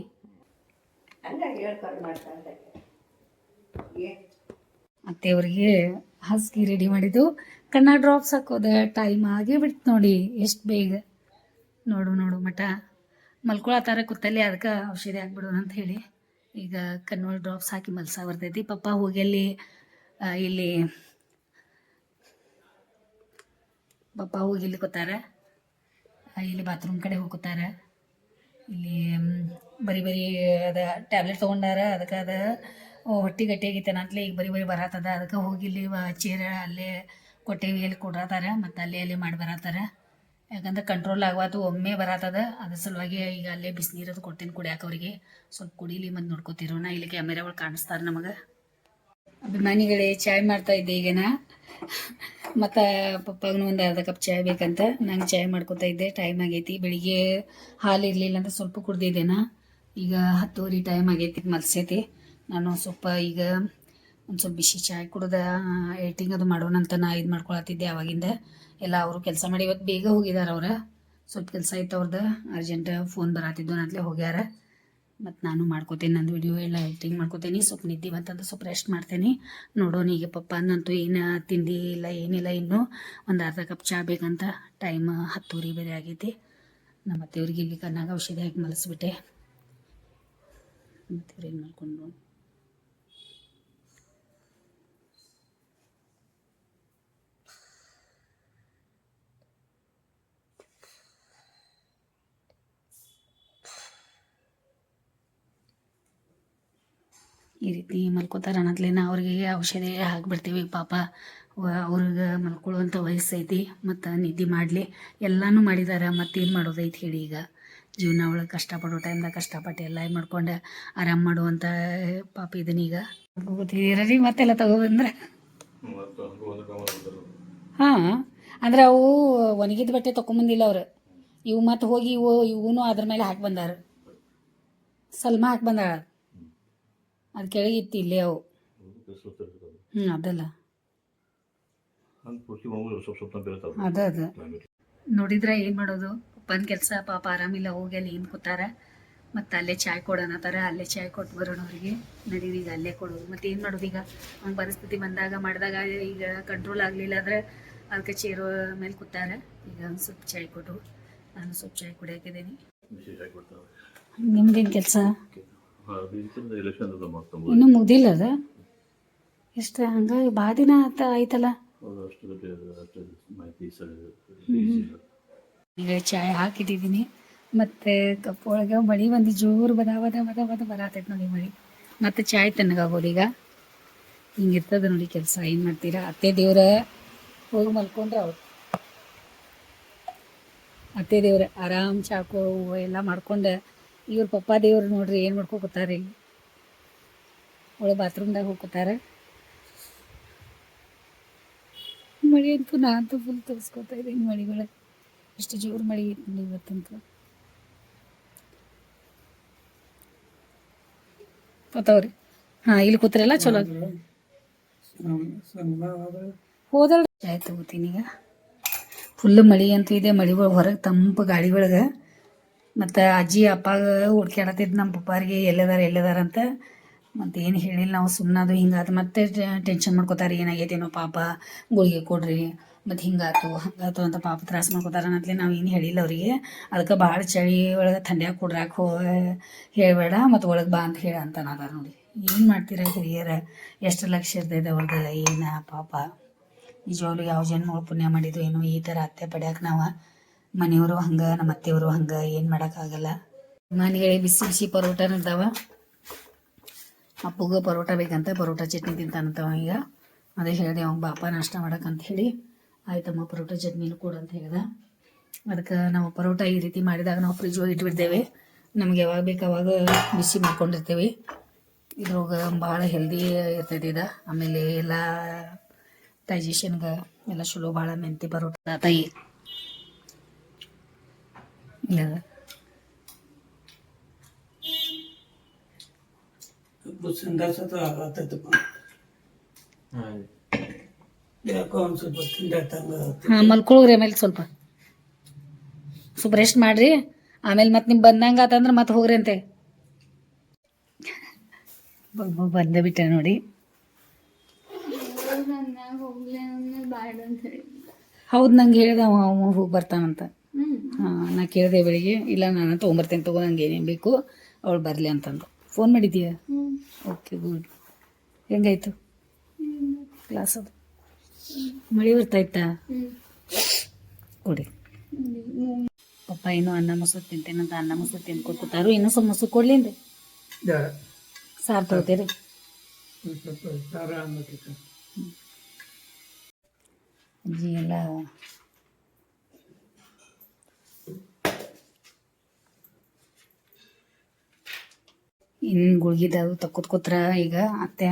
ಅತ್ತೆಯವ್ರಿಗೆ ಹಾಸಿಗೆ ರೆಡಿ ಮಾಡಿದ್ದು. ಕಣ್ಣ ಡ್ರಾಪ್ಸ್ ಹಾಕೋದು ಟೈಮ್ ಆಗೇ ಬಿಡ್ತು ನೋಡಿ, ಎಷ್ಟು ಬೇಗ. ನೋಡು ಮಠ ಮಲ್ಕೊಳತ್ತಾರ ಕೂತಲ್ಲಿ, ಅದಕ್ಕೆ ಔಷಧಿ ಹಾಕ್ಬಿಡೋಣ ಅಂತ ಹೇಳಿ ಈಗ ಕಣ್ಣೊಳಗೆ ಡ್ರಾಪ್ಸ್ ಹಾಕಿ ಮಲ್ಸ ಬರ್ತೈತಿ. ಪಪ್ಪ ಹೋಗಿ ಅಲ್ಲಿ ಪಪ್ಪ ಹೋಗಿ ಇಲ್ಲಿ ಕೂತಾರ. ಇಲ್ಲಿ ಬಾತ್ರೂಮ್ ಕಡೆ ಹೋಗ್ತಾರ. ಇಲ್ಲಿ ಬರೀ ಅದ ಟ್ಯಾಬ್ಲೆಟ್ ತೊಗೊಂಡಾರ, ಅದಕ್ಕೆ ಅದ ಹೊಟ್ಟೆ ಗಟ್ಟಿ ಆಗೈತೆ ಅಂತಲೇ ಈಗ ಬರೀ ಬರತ್ತದ. ಅದಕ್ಕೆ ಹೋಗಿ ಇಲ್ಲಿ ಚೇರ ಅಲ್ಲೇ ಕೊಟ್ಟೇವಿ, ಅಲ್ಲಿ ಕೊಡ್ರತ್ತಾರ. ಮತ್ತು ಅಲ್ಲೇ ಮಾಡಿ ಬರತ್ತಾರ. ಯಾಕಂದ್ರೆ ಕಂಟ್ರೋಲ್ ಆಗವಾತು, ಒಮ್ಮೆ ಬರತ್ತದ. ಅದ್ರ ಸಲುವಾಗಿ ಈಗ ಅಲ್ಲೇ ಬಿಸಿನೀರದು ಕೊಡ್ತೀನಿ ಕುಡಿಯಾಕ. ಅವ್ರಿಗೆ ಸ್ವಲ್ಪ ಕುಡೀಲಿ, ಮತ್ತು ನೋಡ್ಕೋತಿರೋಣ. ಇಲ್ಲಿ ಕ್ಯಾಮೆರಾ ಒಳಗೆ ಕಾಣಿಸ್ತಾರೆ ನಮಗೆ. ಅಭಿಮಾನಿಗಳೇ, ಚಾಯ್ ಮಾಡ್ತಾ ಇದ್ದೆ ಈಗೇನ. ಮತ್ತು ಪಪ್ಪಗೂ ಒಂದು ಅರ್ಧ ಕಪ್ ಚಾಯ್ ಬೇಕಂತ ನಂಗೆ ಚಾಯ್ ಮಾಡ್ಕೊತಾ ಇದ್ದೆ. ಟೈಮ್ ಆಗೈತಿ. ಬೆಳಿಗ್ಗೆ ಹಾಲು ಇರಲಿಲ್ಲ ಅಂತ ಸ್ವಲ್ಪ ಕುಡ್ದಿದ್ದೇನ. ಈಗ 10:30 ಟೈಮ್ ಆಗೈತಿ, ಮಲ್ಸೈತಿ. ನಾನು ಸ್ವಲ್ಪ ಈಗ ಒಂದು ಸ್ವಲ್ಪ ಬಿಸಿ ಚಾಯ್ ಕುಡ್ದು ಎಡಿಟಿಂಗ್ ಅದು ಮಾಡೋಣ ಅಂತ ನಾ ಇದು ಮಾಡ್ಕೊಳತ್ತಿದ್ದೆ ಆವಾಗಿಂದ. ಎಲ್ಲ ಅವರು ಕೆಲಸ ಮಾಡಿ ಇವತ್ತು ಬೇಗ ಹೋಗಿದ್ದಾರೆ. ಅವ್ರು ಸ್ವಲ್ಪ ಕೆಲಸ ಇತ್ತು ಅವ್ರದ್ದು, ಅರ್ಜೆಂಟ್ ಫೋನ್ ಬರತ್ತಿದ್ದು ಅಂತಲೇ ಹೋಗ್ಯಾರ. ಮತ್ತು ನಾನು ಮಾಡ್ಕೋತೀನಿ, ನಂದು ವಿಡಿಯೋ ಎಲ್ಲ ಎಡಿಟಿಂಗ್ ಮಾಡ್ಕೋತೀನಿ. ಸ್ವಲ್ಪ ನಿದ್ದೆ ಬಂತಂದ್ರೆ ಸ್ವಲ್ಪ ರೆಸ್ಟ್ ಮಾಡ್ತೀನಿ. ನೋಡೋಣ ಈಗ ಪಪ್ಪನಂತೂ ಏನು ತಿಂಡಿ ಇಲ್ಲ, ಏನಿಲ್ಲ. ಇನ್ನೂ ಒಂದು ಅರ್ಧ ಕಪ್ ಚಹಾ ಬೇಕಂತ. ಟೈಮ್ 10:30 ಬೇರೆ ಆಗೈತಿ. ನಮ್ಮ ಅತ್ತೆಯವ್ರಿಗೆ ಇಲ್ಲಿ ಕಣ್ಣಾಗ ಔಷಧಿ ಹಾಕಿ ಮಲಸಿಬಿಟ್ಟೆ. ಮತ್ತೆ ಇವ್ರು ಏನು ಮಾಡ್ಕೊಂಡು ಈ ರೀತಿ ಮಲ್ಕೋತಾರೆ ಅನ್ನತ್ಲೇನ ಅವ್ರಿಗೆ ಔಷಧಿ ಹಾಕ್ಬಿಡ್ತೀವಿ ಪಾಪ ಅವ್ರಿಗೆ ಮಲ್ಕೊಳ್ಳುವಂಥ ವಯಸ್ಸೈತಿ ಮತ್ತು ನಿದ್ದೆ ಮಾಡಲಿ ಎಲ್ಲನೂ ಮಾಡಿದ್ದಾರೆ ಮತ್ತೇನು ಮಾಡೋದೈತಿ ಹೇಳಿ ಈಗ ಜೀವನ ಒಳಗೆ ಕಷ್ಟಪಡೋ ಟೈಮ್ದಾಗ ಕಷ್ಟಪಟ್ಟು ಎಲ್ಲ ಇದು ಮಾಡ್ಕೊಂಡು ಆರಾಮ್ ಮಾಡುವಂಥ ಪಾಪ ಇದನ್ನೀಗ ಗೊತ್ತಿದ್ದೀರಿ ಮತ್ತೆಲ್ಲ ತಗೊಬಂದ್ರೆ ಹಾಂ ಅಂದ್ರೆ ಅವು ಒಣಗಿದ ಬಟ್ಟೆ ತೊಗೊಂಬಂದಿಲ್ಲ ಅವ್ರು ಇವು ಮತ್ತೆ ಹೋಗಿ ಇವೂ ಅದ್ರ ಮೇಲೆ ಹಾಕಿ ಬಂದಾರ ಸಲ್ಮಾ ಹಾಕಿ ಬಂದಾಳ ಅದು ಕೆಳಗಿತ್ತು ಇಲ್ಲೇ ಅವು ಅದಲ್ಲ ಅದ ನೋಡಿದ್ರೆ ಏನು ಮಾಡೋದು ಬಂದು ಕೆಲಸ ಪಾಪ ಆರಾಮಿಲ್ಲ ಹೋಗಿ ಅಲ್ಲಿ ಏನು ಕೂತಾರ ಮತ್ತು ಅಲ್ಲೇ ಚಾಯ್ ಕೊಡೋಣತ್ತಾರ ಅಲ್ಲೇ ಚಾಯ್ ಕೊಟ್ಟು ಬರೋಣ ಅವ್ರಿಗೆ ನಡೀರಿ ಈಗ ಅಲ್ಲೇ ಕೊಡೋದು ಮತ್ತು ಏನು ಮಾಡೋದು ಈಗ ಹಂಗೆ ಪರಿಸ್ಥಿತಿ ಬಂದಾಗ ಮಾಡಿದಾಗ ಈಗ ಕಂಟ್ರೋಲ್ ಆಗಲಿಲ್ಲ ಅಂದ್ರೆ ಅದಕ್ಕೆ ಚೇರು ಮೇಲೆ ಕೂತಾರ ಈಗ ಒಂದು ಸ್ವಲ್ಪ ಚಾಯ್ ಕೊಟ್ಟು ನಾನು ಸ್ವಲ್ಪ ಚಾಯ್ ಕುಡಿಯಾಕಿದ್ದೀನಿ ನಿಮ್ದೇನು ಕೆಲಸ ಇನ್ನೂ ಮುಗ್ದಿಲ್ಲ ಅದ ಎಷ್ಟು ಹಂಗಾಗಿ ಭಾಳ ದಿನ ಆಯ್ತಲ್ಲ ಈಗ ಚಾಯ್ ಹಾಕಿಟ್ಟಿದ್ದೀನಿ ಮತ್ತು ಕಪ್ ಒಳಗೆ ಮಳೆ ಒಂದು ಜೋರು ಬರತೈತೆ ನೋಡಿ ಮಳೆ ಮತ್ತು ಚಾಯ್ ತಣ್ಣಗಾಗೋದು ಈಗ ಹಿಂಗಿರ್ತದೆ ನೋಡಿ ಕೆಲಸ ಏನು ಮಾಡ್ತೀರಾ ಅತ್ತೆ ದೇವ್ರ ಹೋಗಿ ಮಲ್ಕೊಂಡ್ರೆ ಅವ್ರು ಅತ್ತೆ ದೇವ್ರ ಆರಾಮ್ ಚಾಕು ಎಲ್ಲ ಮಾಡ್ಕೊಂಡು ಇವ್ರ ಪಪ್ಪ ದೇವ್ರು ನೋಡ್ರಿ ಏನು ಮಾಡ್ಕೊತಾರೆ ಇಲ್ಲಿ ಒಳಗೆ ಬಾತ್ರೂಮ್ದಾಗ ಹೋಗ್ಕೋತಾರೆ ಮಳೆ ಅಂತೂ ನಾನಂತೂ ಫುಲ್ ತೋರಿಸ್ಕೊತಾ ಇದ್ದೀನಿ ಮಳೆಗಳ ಎಷ್ಟು ಜೋರು ಮಳೆ ಐತೆ ನೋಡಿ ಇವತ್ತಂತೂ ಗೊತ್ತವ್ರಿ ಹಾಂ ಇಲ್ಲಿ ಕೂತ್ರಲ್ಲ ಚಲೋ ಹೋದಳು ಚಾಯ್ ತಗೋತೀನಿ ಈಗ ಫುಲ್ ಮಳೆ ಅಂತೂ ಇದೆ ಮಳೆ ಒಳಗೆ ಹೊರಗೆ ತಂಪು ಗಾಳಿ ಒಳಗೆ ಮತ್ತು ಅಜ್ಜಿ ಅಪ್ಪಾಗ ಹುಡ್ಕ್ಯಾಡತ್ತಿದ್ದು ನಮ್ಮ ಪಪ್ಪಾರಿಗೆ ಎಲ್ಲದಾರ ಅಂತ ಮತ್ತು ಏನು ಹೇಳಿಲ್ಲ ನಾವು ಸುಮ್ಮನದು ಹಿಂಗಾತು ಮತ್ತೆ ಟೆನ್ಷನ್ ಮಾಡ್ಕೋತಾರೆ ಏನಾಗೈತೇನೋ ಪಾಪ ಗುಳಿಗೆ ಕೊಡ್ರಿ ಮತ್ತು ಹಿಂಗಾತು ಹಂಗಾತು ಅಂತ ಪಾಪ ತ್ರಾಸ ಮಾಡ್ಕೋತಾರೆ ಅನ್ನತ್ಲೆ ನಾವು ಏನು ಹೇಳಿಲ್ಲ ಅವರಿಗೆ ಅದಕ್ಕೆ ಭಾಳ ಚಳಿ ಒಳಗೆ ಥಂಡ್ಯಾಗ ಕೊಡ್ರಾಕ ಹೇಳಬೇಡ ಮತ್ತು ಒಳಗೆ ಬಾ ಅಂತ ಹೇಳ ಅಂತ ಅದಾರ ನೋಡಿ ಏನು ಮಾಡ್ತೀರ ಹಿರಿಯರ ಎಷ್ಟು ಲಕ್ಷ ಇರ್ತೈತೆ ಅವ್ರದ್ದು ಏನು ಪಾಪ ನಿಜವಾಗ್ಲೂ ಯಾವ ಜನ್ಮಗಳು ಪುಣ್ಯ ಮಾಡಿದ್ದು ಏನೋ ಈ ಥರ ಅತ್ತೆ ಪಡ್ಯಾಕ ನಾವು ಮನೆಯವರು ಹಂಗೆ ನಮ್ಮ ಅತ್ತೆಯವರು ಹಂಗೆ ಏನು ಮಾಡೋಕ್ಕಾಗಲ್ಲ ಮನೆಗಳೇ ಬಿಸಿ ಬಿಸಿ ಪರೋಟನ ಇರ್ತಾವ ಅಪ್ಪಗೆ ಪರೋಟ ಬೇಕಂತ ಪರೋಟ ಚಟ್ನಿ ತಿಂತಾನಂತವ ಈಗ ಅದೇ ಹೇಳಿದೆ ಅವಾಗ ಬಾಪ ನಾಷ್ಟ ಮಾಡಕ್ಕಂತ ಹೇಳಿ ಆಯ್ತಮ್ಮ ಪರೋಟ ಚಟ್ನಿನೂ ಕೊಡು ಅಂತ ಹೇಳ್ದೆ ಅದಕ್ಕೆ ನಾವು ಪರೋಟ ಈ ರೀತಿ ಮಾಡಿದಾಗ ನಾವು ಫ್ರಿಜ್ ಒಳಗೆ ಇಟ್ಬಿಡ್ತೇವೆ ನಮ್ಗೆ ಯಾವಾಗ ಬೇಕು ಅವಾಗ ಬಿಸಿ ಮಾಡ್ಕೊಂಡಿರ್ತೇವೆ ಇದ್ರೊಳಗೆ ಭಾಳ ಹೆಲ್ದಿ ಇರ್ತೈತಿ ಇದು ಆಮೇಲೆ ಎಲ್ಲ ಡೈಜೆಷನ್ಗೆ ಎಲ್ಲ ಚಲೋ ಭಾಳ ಮೆಂತಿ ಪರೋಟ ತಾಯಿ ಇಲ್ಲ ಹಾಂ ಮಲ್ಕೊಳ್ಳೋರಿ ಆಮೇಲೆ ಸ್ವಲ್ಪ ರೆಸ್ಟ್ ಮಾಡ್ರಿ ಆಮೇಲೆ ಮತ್ತೆ ನಿಮ್ಗೆ ಬಂದಂಗೆ ಆತಂದ್ರೆ ಮತ್ತೆ ಹೋಗ್ರಿ ಅಂತೆ ಬಂದೇ ಬಿಟ್ಟೆ ನೋಡಿ ಹೌದು ನಂಗೆ ಹೇಳ್ದೆ ಅವ ಹೋಗಿ ಬರ್ತಾನಂತ ಹಾಂ ನಾ ಕೇಳಿದೆ ಬೆಳಿಗ್ಗೆ ಇಲ್ಲ ನಾನು ತೊಗೊಂಬರ್ತೇನೆ ತಗೋ ನಂಗೆ ಏನೇನು ಬೇಕು ಅವಳು ಬರಲಿ ಅಂತಂದು ಫೋನ್ ಮಾಡಿದ್ದೀಯ ಓಕೆ ಗುಡ್ ಹೆಂಗಾಯ್ತು ಕ್ಲಾಸ್ ಅದು ಮಳೆ ಬರ್ತಾಯ್ತಾ ಕೊಡಿ ಪಪ್ಪ ಇನ್ನೂ ಅನ್ನ ಮೊಸರು ತಿಂತೇನಂತ ಅನ್ನ ಮೊಸರು ತಿಂದ್ಕೊಟ್ಟು ಕೂತಾರು ಇನ್ನೂ ಸ್ವಲ್ಪ ಮೊಸರು ಕೊಡ್ಲಿಂದೆ ಸಾರು ತೊಗೊತೀರಿ ಅಜ್ಜಿ ಎಲ್ಲ ಇನ್ನು ಗುಳ್ಗಿದಾವು ತಕ್ಕೊತ್ಕೋತ್ರ ಈಗ ಅತ್ತೆ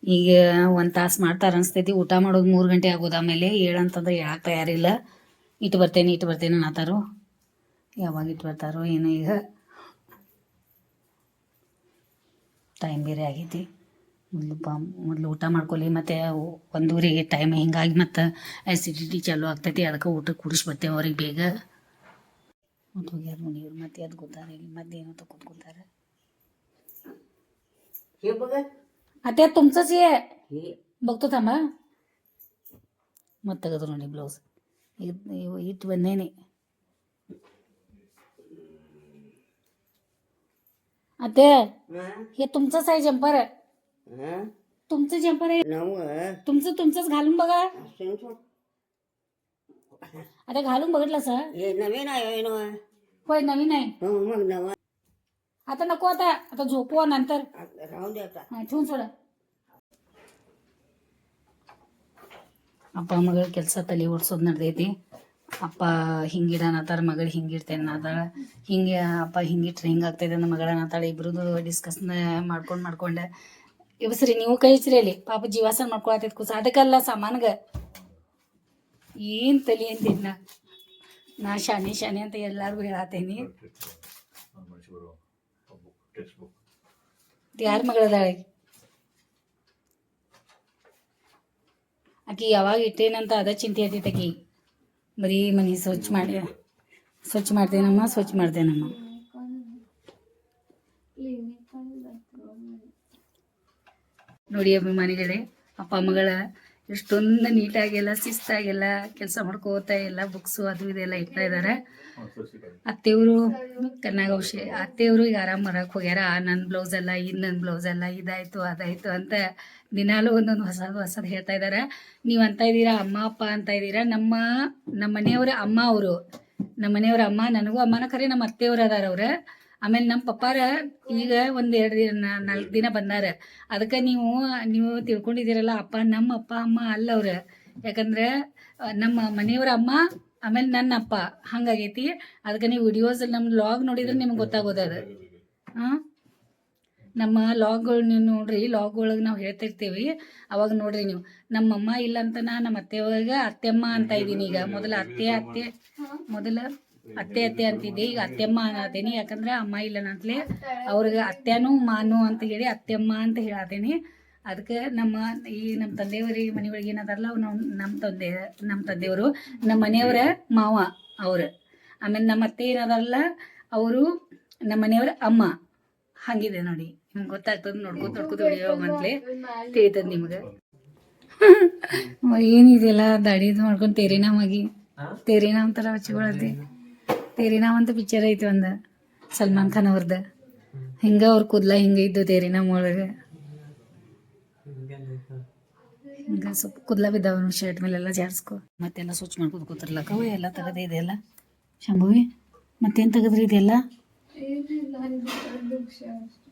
ಈಗ ಒಂದು ತಾಸು ಮಾಡ್ತಾರೆ ಅನಿಸ್ತೈತಿ ಊಟ ಮಾಡೋದು 3 ಗಂಟೆ ಆಗೋದು ಆಮೇಲೆ ಹೇಳಂತಂದ್ರೆ ಹೇಳಕ್ಕೆ ತಯಾರಿಲ್ಲ ಇಟ್ಟು ಬರ್ತೇನೆ ಅನ್ನತ್ತಾರು ಯಾವಾಗ ಇಟ್ಟು ಬರ್ತಾರೋ ಏನೋ ಈಗ ಟೈಮ್ ಬೇರೆ ಆಗೈತಿ ಮೊದಲು ಊಟ ಮಾಡ್ಕೊಳ್ಳಿ ಮತ್ತು 1:00ಗೆ ಟೈಮ್ ಹಿಂಗಾಗಿ ಮತ್ತು ಆ್ಯಸಿಡಿಟಿ ಚಾಲು ಆಗ್ತೈತಿ ಅದಕ್ಕೆ ಊಟ ಕುಡಿಸಿ ಬರ್ತೇವೆ ಅವ್ರಿಗೆ ಬೇಗ ಮತ್ತು ಹೋಗ್ಯಾರ ನೋಡಿ ಇವ್ರು ಮತ್ತೆ ಅದು ಗೊತ್ತಾರೆ ಇಲ್ಲಿ ಮತ್ತೇನೋ ತಗೊತ್ಕೋತಾರೆ आता तुमचंच हे बघतो थांबा मग तगत ನೋಡಿ ಬ್ಲೌಸ್ ಇಟ್ಟು ಬಂದೇನೆ अते हा? हे तुमचंच आहे जम्पर हा? तुमचं जम्पर आहे नव तुमचंच घालून बघा असून तो. आता घालून बघितलं सर हे नवीन आहे ना होय नवीन आहे हो मग नवा आता नको आता झोपवा नंतर राहून दे आता हा, ठेवून सोडा ಅಪ್ಪ ಮಗಳ ಕೆಲಸ ತಲೆ ಓಡಿಸೋದು ನಡೆದೈತಿ ಅಪ್ಪ ಹಿಂಗಿಡನತ್ತಾರ ಮಗಳು ಹಿಂಗಿಡ್ತೇನೆ ಅದಾಳ ಹಿಂಗೆ ಅಪ್ಪ ಹಿಂಗಿಟ್ರೆ ಹಿಂಗಾಗ್ತೈತೆ ನನ್ನ ಮಗಳನ್ನತ್ತಾಳ ಇಬ್ರದ್ದು ಡಿಸ್ಕಸ್ನ ಮಾಡ್ಕೊಂಡೆ ಇವಸ್ರಿ ನೀವು ಕೈ ಹಚ್ರಿ ಅಲ್ಲಿ ಪಾಪ ಜೀವಾಸನ ಮಾಡ್ಕೊಳತೈತಿ ಕೂಸ ಅದಕ್ಕಲ್ಲ ಸಾಮಾನ್ಗೆ ಏನು ತಲೆ ಅಂತೀನಿ ನಾ ಶಾನೆ ಅಂತ ಎಲ್ಲರಿಗೂ ಹೇಳತ್ತೇನಿ ಯಾರ ಮಗಳದಾಳೆ ಆಕಿ ಯಾವಾಗ ಇಟ್ಟೇನಂತ ಅದ ಚಿಂತೆ ಐತಿ ಆಕಿ ಬರೀ ಮನೆ ಸ್ವಚ್ಛ ಮಾಡ್ತೇನಮ್ಮ ನೋಡಿ ಅಭಿಮಾನಿಗಳೇ ಅಪ್ಪ ಮಗಳ ಎಷ್ಟೊಂದು ನೀಟಾಗೆಲ್ಲ ಶಿಸ್ತಾಗೆಲ್ಲ ಕೆಲಸ ಮಾಡ್ಕೋತಾ ಎಲ್ಲ ಬುಕ್ಸು ಅದು ಇದೆಲ್ಲ ಇಡ್ತಾ ಇದ್ದಾರೆ ಅತ್ತೆಯವರು ಕನ್ನಾಗೌಶೆ ಅತ್ತೆಯವರು ಈಗ ಆರಾಮ್ ಬರಕ್ಕೆ ಹೋಗ್ಯಾರ ನನ್ನ ಬ್ಲೌಸ್ ಅಲ್ಲ ನನ್ನ ಬ್ಲೌಸ್ ಅಲ್ಲ ಇದಾಯ್ತು ಅದಾಯ್ತು ಅಂತ ದಿನಾಲೂ ಒಂದೊಂದು ಹೊಸದು ಹೇಳ್ತಾ ಇದ್ದಾರೆ ನೀವು ಅಂತ ಇದ್ದೀರಾ ಅಮ್ಮ ಅಪ್ಪ ಅಂತ ಇದ್ದೀರಾ ನಮ್ಮ ಮನೆಯವರ ಅಮ್ಮ ಅವರು ನಮ್ಮ ಮನೆಯವರ ಅಮ್ಮ ನನಗೂ ಅಮ್ಮನ ಖರೆ ನಮ್ಮ ಅತ್ತೆಯವರು ಅದಾರ ಅವ್ರ ಆಮೇಲೆ ನಮ್ಮ ಪಪ್ಪಾರ ಈಗ ಒಂದು 2 ದಿನ 4 ದಿನ ಬಂದಾರ ಅದಕ್ಕೆ ನೀವು ತಿಳ್ಕೊಂಡಿದ್ದೀರಲ್ಲ ನಮ್ಮ ಅಪ್ಪ ಅಮ್ಮ ಅಲ್ಲ ಅವ್ರ ಯಾಕಂದ್ರೆ ನಮ್ಮ ಮನೆಯವರ ಅಮ್ಮ ಆಮೇಲೆ ನನ್ನ ಅಪ್ಪ ಹಂಗಾಗೈತಿ ಅದಕ್ಕೆ ನೀವು ವಿಡಿಯೋಸ್ ನಮ್ಮ ಲಾಗ್ ನೋಡಿದ್ರೆ ನಿಮ್ಗೆ ಗೊತ್ತಾಗೋದು ಅದು ಹಾಂ ನಮ್ಮ ಲಾಗ್ಗಳು ನೀವು ನೋಡ್ರಿ ಲಾಗ್ ಒಳಗೆ ನಾವು ಹೇಳ್ತಿರ್ತೀವಿ ಅವಾಗ ನೋಡ್ರಿ ನೀವು ನಮ್ಮಮ್ಮ ಇಲ್ಲ ಅಂತ ನಮ್ಮ ಅತ್ತೆಯವಾಗ ಅತ್ತೆಮ್ಮ ಅಂತ ಇದ್ದೀನಿ ಈಗ ಮೊದಲ ಅತ್ತೆ ಅಂತಿದ್ದೆ ಈಗ ಅತ್ತೆಮ್ಮ ಅನ್ನತೀನಿ ಯಾಕಂದ್ರೆ ಅಮ್ಮ ಇಲ್ಲ ಅಂತಲೇ ಅವ್ರಿಗೆ ಅತ್ತೆನೂ ಮಾನು ಅಂತ ಹೇಳಿ ಅತ್ತೆಮ್ಮ ಅಂತ ಹೇಳತ್ತೀನಿ ಅದಕ್ಕೆ ನಮ್ಮ ತಂದೆಯವರಿಗೆ ಮನೆಯೊಳಗೆ ಏನದಾರಲ್ಲ ಅವ್ರು ನಮ್ಮ ತಂದೆಯವರು ನಮ್ಮ ಮನೆಯವರ ಮಾವ ಅವ್ರು ಆಮೇಲೆ ನಮ್ಮ ಅತ್ತೆ ಏನದಾರಲ್ಲ ಅವರು ನಮ್ಮ ಮನೆಯವರ ಅಮ್ಮ ಹಂಗಿದೆ ನೋಡಿ ನಿಮ್ಗೆ ಗೊತ್ತಾಗ್ತದೆ ನೋಡ್ಕೋತ ವಿಡಿಯೋ ಅಂತಲೇ ತಿಳಿತದೆ ನಿಮ್ಗೆ ಏನಿದೆಲ್ಲ ದಾಡಿದು ಮಾಡ್ಕೊಂಡು ತೇರಿನಾಮ್ ಅಂತಾರ ಹಚ್ಕೊಳತಿ ತೇರಿನಾಮ್ ಅಂತ ಪಿಕ್ಚರ್ ಐತಿ ಒಂದು ಸಲ್ಮಾನ್ ಖಾನ್ ಅವ್ರದ್ದು ಹಿಂಗ ಅವ್ರ ಕೂದಲ ಹಿಂಗೆ ಇದ್ದು ತೇರಿನಾಮ್ ಒಳಗೆ ಹಿಂಗ ಸ್ವಲ್ಪ ಕೂದಲ ಬಿದ್ದಾವ ಶರ್ಟ್ ಮೇಲೆಲ್ಲ ಜಾಡ್ಸ್ಕೊ ಮತ್ತೆಲ್ಲ ಸ್ವಚ್ಛ ಮಾಡ್ಕೊತ ಕೂತಿರ್ಲಕ್ಕ ಎಲ್ಲ ತೆಗದೆ ಇದೆಲ್ಲ ಶಂಭುವಿ ಮತ್ತೇನು ತೆಗದ್ರಿ ಇದೆಲ್ಲ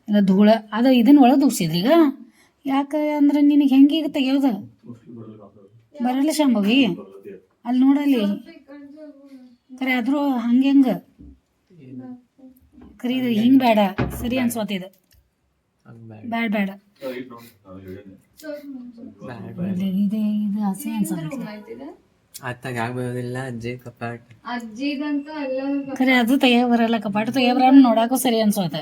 ಎಲ್ಲ ಧೂಳ ಅದು ಇದನ್ನ ಒಳಗೆ ದೂಡ್ಸಿದ್ರಿ ಈಗ ಯಾಕೆ ಅಂದ್ರೆ ನಿನಗೆ ಹೆಂಗೀಗ ತೆಗಿಯೋದು ಬರಲ್ಲ ಶಂಭವಿ ಅಲ್ಲಿ ನೋಡಲ್ಲಿ ಖರೆ ಆದ್ರೂ ಹಂಗೆ ಖರೆ ಇದು ಹಿಂಗೆ ಬೇಡ ಸರಿ ಅನ್ಸೋತಿದು ಬೇಡ ಇದು ಹಸಿ ಅನ್ಸೋದು ಅತ್ತಾಗ ಆಗ್ಬೋದಿಲ್ಲ ಅಜ್ಜಿ ಕಪಾಟ್ ಖರೆ ಅದು ತೆಗಿಯೋ ಬರಲ್ಲ ಕಪಾಟು ತೆಗಿಯೋ ಬರ ನೋಡಾಕು ಸರಿ ಅನ್ಸೋತ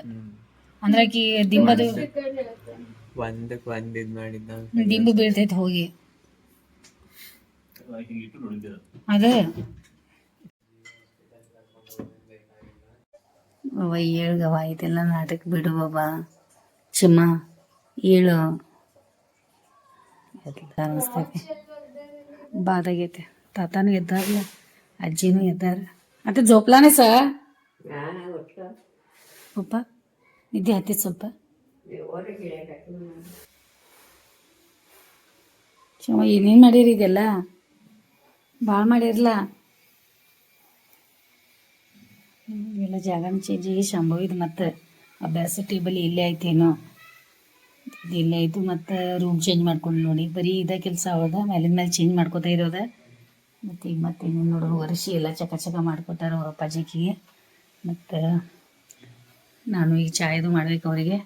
ಅಂದ್ರೆ ಆಕಿ ದಿಂಬದು ಒಂದ್ ಇದ್ ಮಾಡಿದ್ದ ದಿಂಬು ಬೀಳ್ತೈತೆ ಹೋಗಿ ಅದು ಏಳ್ಗವ ಇದೆಲ್ಲ ನಾಟಕ ಬಿಡು ಬಾಬಾ ಚಿಮ್ಮ ಏಳು ಅನಿಸ್ತೈತಿ ಬಾದಾಗೈತೆ ತಾತಾನು ಎದ್ದಾರಲ್ಲ ಅಜ್ಜಿನೂ ಎದ್ದಾರ ಮತ್ತೆ ಜೋಪ್ಲಾನೆ ಸ ಪಪ್ಪ ನಿದ್ದೆ ಹತ್ತಿತ್ತು ಸ್ವಲ್ಪ ಶಿವ ಏನೇನು ಮಾಡಿರಿ ಇದೆಲ್ಲ ಭಾಳ ಮಾಡಿರಲ್ಲ ಎಲ್ಲ ಜಾಗನ ಚೇಂಜಿಗೆ ಶಂಭವಿದ್ ಮತ್ತು ಅಭ್ಯಾಸ ಟೇಬಲ್ ಇಲ್ಲೇ ಐತೇನೋ ಇದು ಇಲ್ಲೇ ಆಯಿತು ಮತ್ತು ರೂಮ್ ಚೇಂಜ್ ಮಾಡ್ಕೊಂಡು ನೋಡಿ ಬರೀ ಇದೇ ಕೆಲಸ ಅವದ ಮೇಲಿನ ಮೇಲೆ ಚೇಂಜ್ ಮಾಡ್ಕೋತಾ ಇರೋದ ಮತ್ತು ಈಗ ಮತ್ತೆ ನೋಡೋರು ವರ್ಷಿ ಎಲ್ಲ ಚಕ ಮಾಡ್ಕೊತಾರೆ ಅವ್ರ ಅಪ್ಪಾಜಿಗೆ ಮತ್ತು ನಾನು ಈಗ ಚಾಯ್ದು ಮಾಡ್ಬೇಕು ಅವರಿಗೆ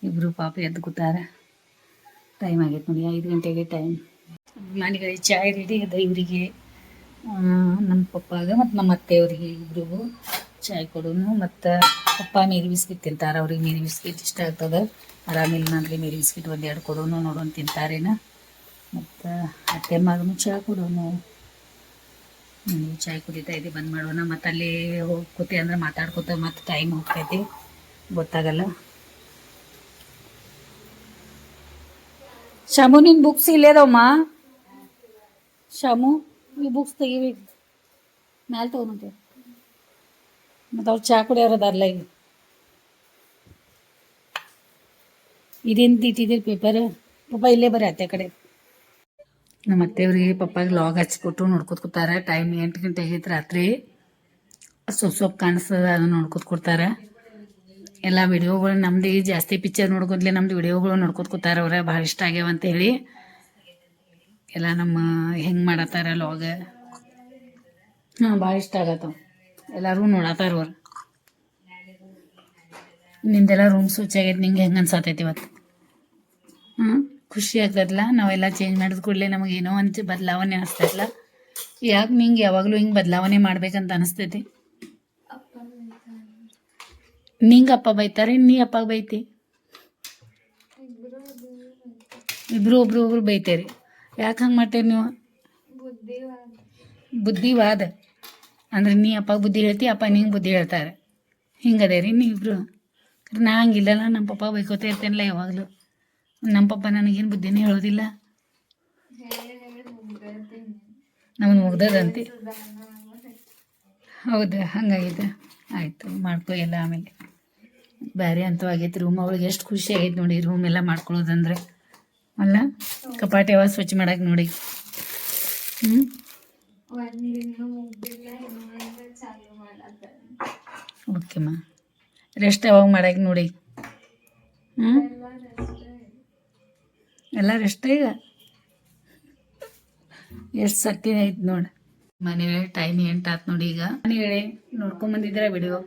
ಇಬ್ಬರು ಪಾಪ ಎದ್ದು ಕೂತಾರೆ ಟೈಮ್ ಆಗೈತೆ ನೋಡಿ 5 ಗಂಟೆಗೆ ಟೈಮ್ ನನಗೆ ಚಾಯ್ ರೆಡಿ ಅದ ಇವರಿಗೆ ನಮ್ಮ ಪಪ್ಪಾಗ ಮತ್ತು ನಮ್ಮ ಅತ್ತೆಯವರಿಗೆ ಇಬ್ರಿಗೂ ಚಾಯ್ ಕೊಡೋನು ಮತ್ತು ಪಪ್ಪ ಮೇರಿ ಬಿಸ್ಕಿಟ್ ತಿಂತಾರೆ ಅವ್ರಿಗೆ ಮೇರಿ ಬಿಸ್ಕಿಟ್ ಇಷ್ಟ ಆಗ್ತದೆ ಆರಾಮಿಲ್ಲ ನನಗೆ ಮೇರಿ ಬಿಸ್ಕಿಟ್ 1-2 ಕೊಡೋನು ನೋಡೋನು ತಿಂತಾರೇನ ಮತ್ತು ಅತ್ತೆ ಮಗನೂ ಚಹಾ ಕೊಡೋನು ಚಾಯ್ ಕುಡಿತಾ ಇದ್ದೆ ಬಂದ್ ಮಾಡೋಣ ಮತ್ತು ಅಲ್ಲಿ ಹೋಗಿ ಕೂತಿ ಅಂದ್ರೆ ಮಾತಾಡ್ಕೋತ ಮತ್ತು ಟೈಮ್ ಹೋಗ್ತೈತಿ ಗೊತ್ತಾಗಲ್ಲ ಶಾಮು ನಿನ್ನ ಬುಕ್ಸ್ ಇಲ್ಲೇದವಮ್ಮ ಶಾಮು ಈ ಬುಕ್ಸ್ ತೆಗಿಬೇಕು ಮ್ಯಾಲೆ ತೊಗೊಂಬಂತೆ ಮತ್ತು ಅವ್ರು ಚಹಾ ಕುಡಿಯೋರು ಅದಾರಲ್ಲ ಈಗ ಇದೇನು ಇಟ್ಟಿದ್ದೀರಿ ಪೇಪರ್ ಪಪ್ಪ ಇಲ್ಲೇ ಬರೀ ಅತ್ತೆ ಕಡೆ. ನಮ್ಮ ಅತ್ತೆಯವ್ರಿಗೆ ಪಪ್ಪಾಗೆ ಲಾಗ್ ಹಚ್ಕೊಟ್ಟು ನೋಡ್ಕೊತ ಕೂತಾರ. ಟೈಮ್ 8 ಗಂಟೆ ಆಗೈತೆ ರಾತ್ರಿ. ಸ್ವಲ್ಪ ಕಾಣಿಸ್ತದ ಅದನ್ನ ನೋಡ್ಕೊತ ಕೊಡ್ತಾರೆ. ಎಲ್ಲ ವಿಡಿಯೋಗಳು ನಮ್ದು ಜಾಸ್ತಿ ಪಿಕ್ಚರ್ ನೋಡ್ಕೊದ್ಲೆ ನಮ್ದು ವಿಡಿಯೋಗಳು ನೋಡ್ಕೊತ ಕೂತಾರ. ಅವ್ರ ಭಾಳ ಇಷ್ಟ ಆಗ್ಯಾವ ಅಂತ ಹೇಳಿ ಎಲ್ಲ ನಮ್ಮ ಹೆಂಗೆ ಮಾಡತ್ತಾರ ಲಾಗ್. ಹಾಂ ಭಾಳ ಇಷ್ಟ ಆಗತ್ತವ. ಎಲ್ಲರೂ ನೋಡತ್ತಾರ ಅವ್ರು. ನಿಂದೆಲ್ಲ ರೂಮ್ ಸ್ವಚ್ಛ ಆಗೈತೆ. ನಿಂಗೆ ಹೆಂಗೆ ಅನ್ಸತೈತಿ ಇವತ್ತು? ಖುಷಿ ಆಗ್ತದಲ್ಲ. ನಾವೆಲ್ಲ ಚೇಂಜ್ ಮಾಡಿದ ಕೂಡಲೇ ನಮಗೆ ಏನೋ ಅಂತ ಬದಲಾವಣೆ ಅನಿಸ್ತೈತಲ್ಲ. ಯಾಕೆ ನಿಂಗೆ ಯಾವಾಗಲೂ ಹಿಂಗೆ ಬದಲಾವಣೆ ಮಾಡ್ಬೇಕಂತ ಅನಿಸ್ತೈತಿ? ನಿಂಗೆ ಅಪ್ಪ ಬೈತಾರೆ, ನೀ ಅಪ್ಪ ಬೈತಿ? ಇಬ್ರು ಒಬ್ರು ಬೈತೇರಿ. ಯಾಕೆ ಹಂಗೆ ಮಾಡ್ತೀರಿ ನೀವು? ಬುದ್ಧಿವಾದ ಅಂದ್ರೆ ನೀ ಅಪ್ಪ ಬುದ್ಧಿ ಹೇಳ್ತಿ, ಅಪ್ಪ ನಿಂಗೆ ಬುದ್ಧಿ ಹೇಳ್ತಾರೆ. ಹಿಂಗದೇ ರೀ ನೀವಿಬ್ರು. ನಾ ಹಂಗಿಲ್ಲಲ್ಲ. ನಮ್ಮ ಪಪ್ಪ ಬೈಕೋತಾ ಇರ್ತೇನಲ್ಲ ಯಾವಾಗಲೂ. ನಮ್ಮ ಪಪ್ಪ ನನಗೇನು ಬುದ್ಧಿನೇ ಹೇಳೋದಿಲ್ಲ. ನಮ್ಮನ್ನು ಮುಗ್ದದಂತೆ. ಹೌದಾ? ಹಂಗಾಗೈತೆ. ಆಯಿತು ಮಾಡ್ಕೊ ಎಲ್ಲ. ಆಮೇಲೆ ಬೇರೆ ಅಂತೂ ಆಗೈತೆ ರೂಮ್. ಅವಳಿಗೆ ಎಷ್ಟು ಖುಷಿ ಆಗೈತೆ ನೋಡಿ ರೂಮ್ ಎಲ್ಲ ಮಾಡ್ಕೊಳ್ಳೋದಂದ್ರೆ. ಅಲ್ಲ ಕಪಾಟಿ ಯಾವಾಗ ಸ್ವಚ್ಛ ಮಾಡಕ್ಕೆ ನೋಡಿ. ಓಕೆಮ್ಮ. ರೆಸ್ಟ್ ಯಾವಾಗ ಮಾಡಕ್ಕೆ ನೋಡಿ. ಎಲ್ಲ ರೆಸ್ಟ್ ಈಗ ಎಷ್ಟು ಶಕ್ತಿ ಐತೆ ನೋಡಿ. ಮನೆ ಟೈಮ್ 8 ಆಯ್ತು ನೋಡಿ. ಈಗ ಹೇಳಿ ನೋಡ್ಕೊಂಬಂದಿದ್ರೆ ವಿಡಿಯೋ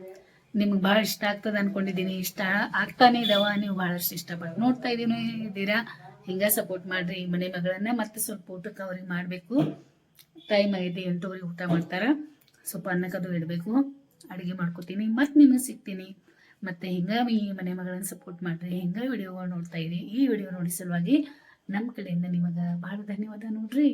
ನಿಮ್ಗೆ ಭಾಳ ಇಷ್ಟ ಆಗ್ತದೆ ಅಂದ್ಕೊಂಡಿದ್ದೀನಿ. ಇಷ್ಟ ಆಗ್ತಾನೆ ಇದಾವ. ನೀವು ಭಾಳಷ್ಟು ಇಷ್ಟಪಟ್ಟು ನೋಡ್ತಾ ಇದ್ದೀರಾ. ಹಿಂಗೆ ಸಪೋರ್ಟ್ ಮಾಡಿರಿ ಮನೆ ಮಗಳನ್ನ. ಮತ್ತೆ ಸ್ವಲ್ಪ ಊಟಕ್ಕೆ ಅವ್ರಿಗೆ ಮಾಡಬೇಕು. ಟೈಮ್ ಆಗೈತಿ 8 ಊಟ ಮಾಡ್ತಾರೆ. ಸ್ವಲ್ಪ ಅನ್ನಕ್ಕದು ಇಡಬೇಕು. ಅಡುಗೆ ಮಾಡ್ಕೊತೀನಿ. ಮತ್ತು ನಿಮಗೆ ಸಿಗ್ತೀನಿ. ಮತ್ತು ಹಿಂಗೆ ಈ ಮನೆ ಮಗಳನ್ನ ಸಪೋರ್ಟ್ ಮಾಡಿರಿ. ಹಿಂಗೆ ವಿಡಿಯೋಗಳು ನೋಡ್ತಾ ಇರಿ. ಈ ವಿಡಿಯೋ ನೋಡಿ ಸಲುವಾಗಿ ನಮ್ಮ ಕಡೆಯಿಂದ ನಿಮಗೆ ಭಾಳ ಧನ್ಯವಾದ ನೋಡ್ರಿ.